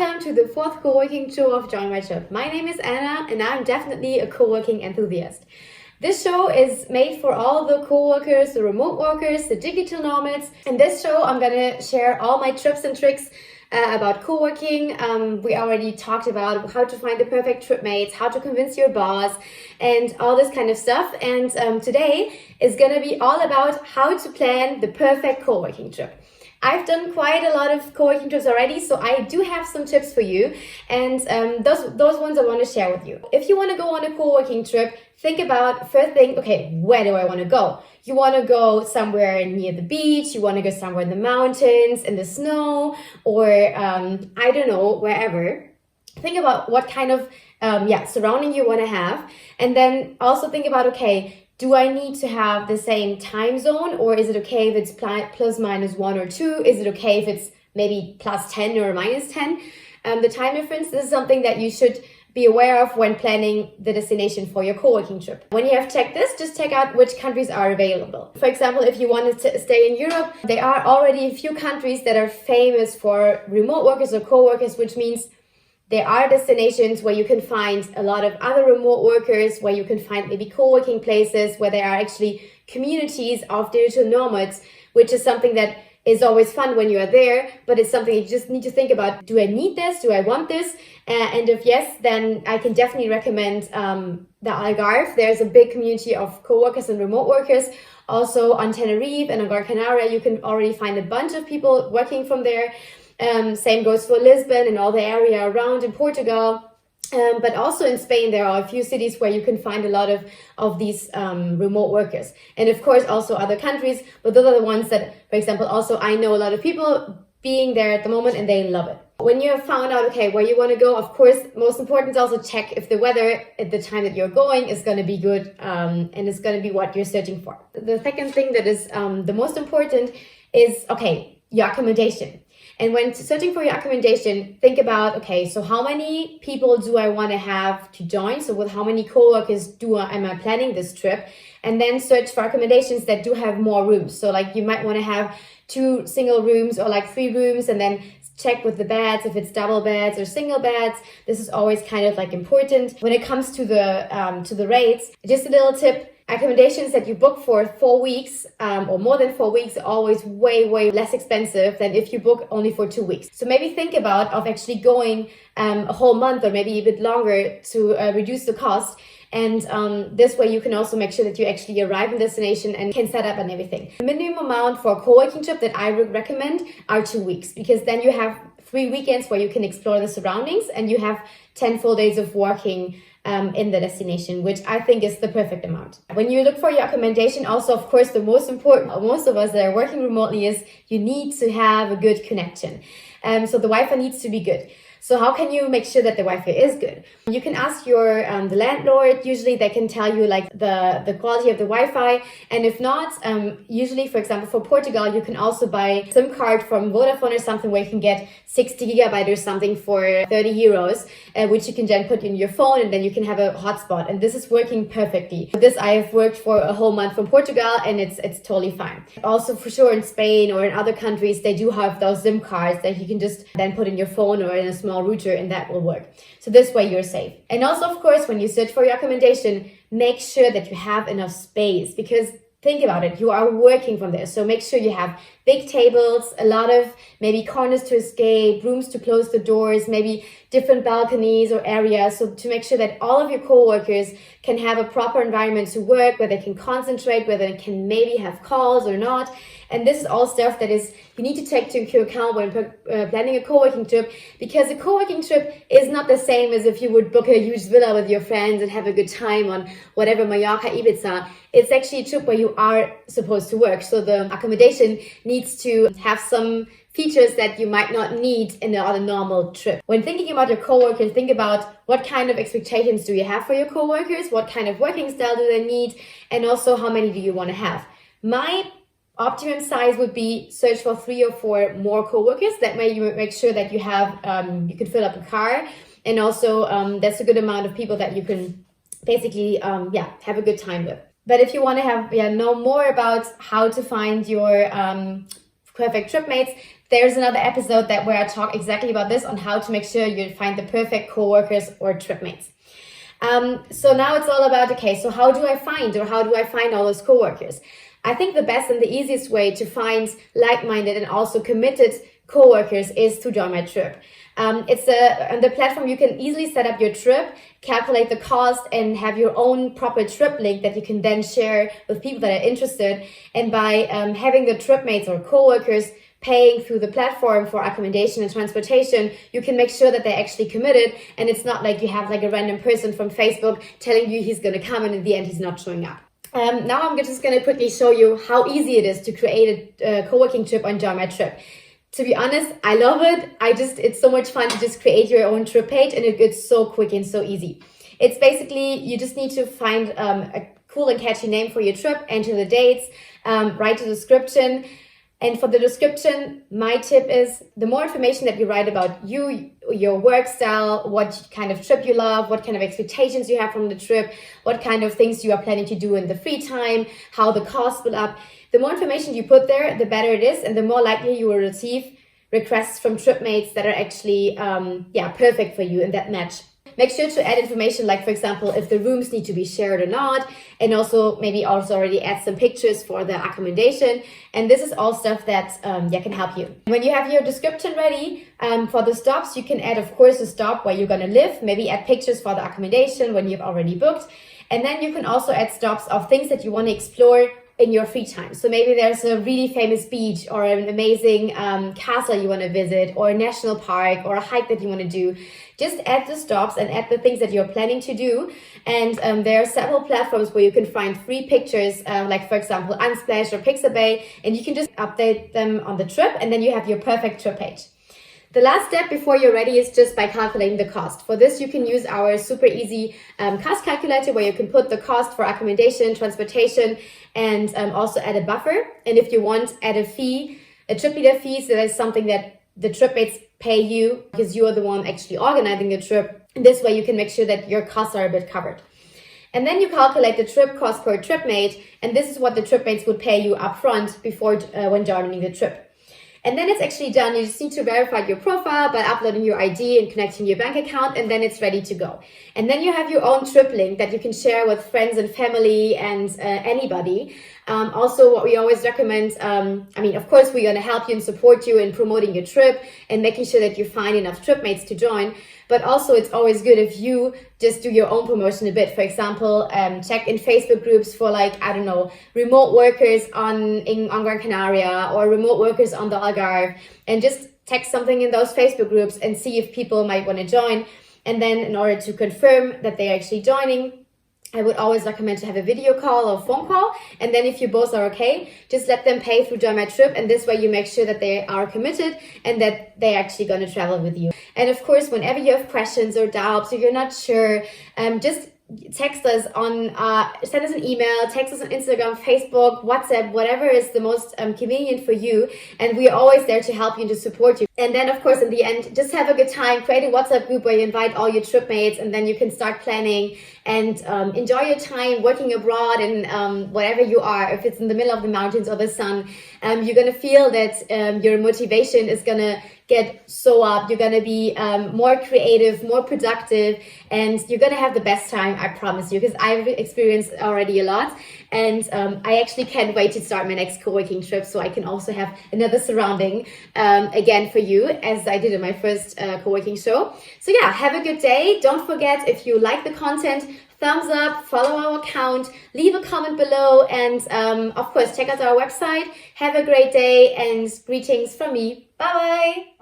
Welcome to the fourth co-working show of JoinMyTrip. My name is Anna and I'm definitely a co-working enthusiast. This show is made for all the co-workers, the remote workers, the digital nomads. In this show, I'm going to share all my tips and tricks about co-working. We already talked about how to find the perfect trip mates, how to convince your boss, and all this kind of stuff. And today is going to be all about how to plan the perfect co-working trip. I've done quite a lot of co-working trips already, so I do have some tips for you, and those ones I want to share with you. If you want to go on a co-working trip, think about first thing, okay, where do I want to go? You want to go somewhere near the beach, you want to go somewhere in the mountains, in the snow, or I don't know, wherever. Think about what kind of surrounding you want to have, and then also think about, okay, do I need to have the same time zone, or is it okay if it's plus minus 1 or 2? Is it okay if it's maybe plus 10 or minus 10? The time difference, this is something that you should be aware of when planning the destination for your co-working trip. When you have checked this, just check out which countries are available. For example, if you want to stay in Europe, there are already a few countries that are famous for remote workers or co-workers, which means there are destinations where you can find a lot of other remote workers, where you can find maybe co-working places, where there are actually communities of digital nomads, which is something that is always fun when you are there, but it's something you just need to think about. Do I need this? Do I want this? And if yes, then I can definitely recommend the Algarve. There's a big community of co-workers and remote workers. Also on Tenerife and on Gran Canaria, you can already find a bunch of people working from there. Same goes for Lisbon and all the area around in Portugal. But also in Spain, there are a few cities where you can find a lot of these remote workers. And of course, also other countries, but those are the ones that, for example, also I know a lot of people being there at the moment and they love it. When you have found out, okay, where you want to go, of course, most important is also check if the weather at the time that you're going is going to be good and it's going to be what you're searching for. The second thing that is the most important is, okay, your accommodation. And when searching for your accommodation, think about, okay, so how many people do I want to have to join? So with how many co-workers am I planning this trip? And then search for accommodations that do have more rooms. So like you might want to have 2 single rooms or like 3 rooms, and then check with the beds if it's double beds or single beds. This is always kind of like important. When it comes to the rates, just a little tip. Accommodations that you book for 4 weeks or more than 4 weeks are always way less expensive than if you book only for 2 weeks. So maybe think about of actually going a whole month or maybe a bit longer to reduce the cost. And this way you can also make sure that you actually arrive in destination and can set up and everything. The minimum amount for a co-working trip that I would recommend are 2 weeks, because then you have 3 weekends where you can explore the surroundings and you have 10 full days of working in the destination, which I think is the perfect amount. When you look for your accommodation, also, of course, the most important, most of us that are working remotely, is you need to have a good connection. So the Wi-Fi needs to be good. So how can you make sure that the Wi-Fi is good? You can ask your the landlord. Usually they can tell you like the quality of the Wi-Fi. And if not, usually, for example, for Portugal, you can also buy a SIM card from Vodafone or something where you can get 60 gigabyte or something for 30 euros, which you can then put in your phone, and then you can have a hotspot. And this is working perfectly. This I have worked for a whole month from Portugal, and it's totally fine. Also, for sure, in Spain or in other countries, they do have those SIM cards that you can just then put in your phone or in a small router, and that will work. So this way you're safe. And also, of course, when you search for your accommodation, make sure that you have enough space, because think about it, you are working from there. So make sure you have big tables, a lot of maybe corners to escape, rooms to close the doors, maybe different balconies or areas. So to make sure that all of your co-workers can have a proper environment to work, where they can concentrate, where they can maybe have calls or not. And this is all stuff that is you need to take into account when planning a co-working trip, because a co-working trip is not the same as if you would book a huge villa with your friends and have a good time on whatever, Mallorca, Ibiza. It's actually a trip where you are supposed to work. So the accommodation needs to have some features that you might not need in a normal trip. When thinking about your co-workers, think about what kind of expectations do you have for your co-workers, what kind of working style do they need, and also how many do you want to have. My optimum size would be search for 3 or 4 more co-workers. That way you make sure that you have, you can fill up a car, and also that's a good amount of people that you can basically, have a good time with. But if you want to have, know more about how to find your perfect trip mates, there's another episode where I talk exactly about this, on how to make sure you find the perfect co-workers or trip mates. So now it's all about, okay, so how do I find all those co-workers? I think the best and the easiest way to find like-minded and also committed co-workers is to JoinMyTrip. It's on the platform you can easily set up your trip, calculate the cost, and have your own proper trip link that you can then share with people that are interested. And by having the trip mates or co-workers paying through the platform for accommodation and transportation, you can make sure that they're actually committed, and it's not like you have like a random person from Facebook telling you he's going to come and in the end he's not showing up. Now I'm just going to quickly show you how easy it is to create a co-working trip on JoinMyTrip. To be honest, I love it. It's so much fun to just create your own trip page, and it's so quick and so easy. It's basically, you just need to find a cool and catchy name for your trip, enter the dates, write a description. And for the description, my tip is the more information that you write about you, your work style, what kind of trip you love, what kind of expectations you have from the trip, what kind of things you are planning to do in the free time, how the cost will up. The more information you put there, the better it is, and the more likely you will receive requests from trip mates that are actually perfect for you in that match. Make sure to add information like, for example, if the rooms need to be shared or not, and also maybe also already add some pictures for the accommodation. And this is all stuff that can help you. When you have your description ready for the stops, you can add, of course, a stop where you're going to live, maybe add pictures for the accommodation when you've already booked. And then you can also add stops of things that you want to explore in your free time. So maybe there's a really famous beach or an amazing castle you want to visit, or a national park, or a hike that you want to do. Just add the stops and add the things that you're planning to do. And there are several platforms where you can find free pictures, like for example Unsplash or Pixabay, and you can just update them on the trip, and then you have your perfect trip page. The last step before you're ready is just by calculating the cost. For this, you can use our super easy cost calculator, where you can put the cost for accommodation, transportation, and also add a buffer. And if you want, add a fee, a trip leader fee. So that's something that the trip mates pay you because you are the one actually organizing the trip. And this way you can make sure that your costs are a bit covered. And then you calculate the trip cost per trip mate. And this is what the trip mates would pay you upfront before when joining the trip. And then it's actually done. You just need to verify your profile by uploading your ID and connecting your bank account, and then it's ready to go. And then you have your own trip link that you can share with friends and family and anybody. Also, what we always recommend, of course, we're going to help you and support you in promoting your trip and making sure that you find enough trip mates to join. But also, it's always good if you just do your own promotion a bit. For example, check in Facebook groups for remote workers on Gran Canaria or remote workers on the Algarve, and just text something in those Facebook groups and see if people might want to join. And then in order to confirm that they're actually joining, I would always recommend to have a video call or phone call. And then if you both are okay, just let them pay through JoinMyTrip. And this way you make sure that they are committed and that they're actually going to travel with you. And of course, whenever you have questions or doubts or you're not sure, just text us send us an email, text us on Instagram, Facebook, WhatsApp, whatever is the most convenient for you. And we are always there to help you and to support you. And then, of course, in the end, just have a good time. Create a WhatsApp group where you invite all your trip mates, and then you can start planning and enjoy your time working abroad and wherever you are. If it's in the middle of the mountains or the sun, you're going to feel that your motivation is going to get so up. You're going to be more creative, more productive, and you're going to have the best time, I promise you, because I've experienced already a lot. And I actually can't wait to start my next co-working trip, so I can also have another surrounding again for you, as I did in my first co-working show. So yeah, have a good day. Don't forget, if you like the content, thumbs up, follow our account, leave a comment below, and of course, check out our website. Have a great day, and greetings from me. Bye-bye.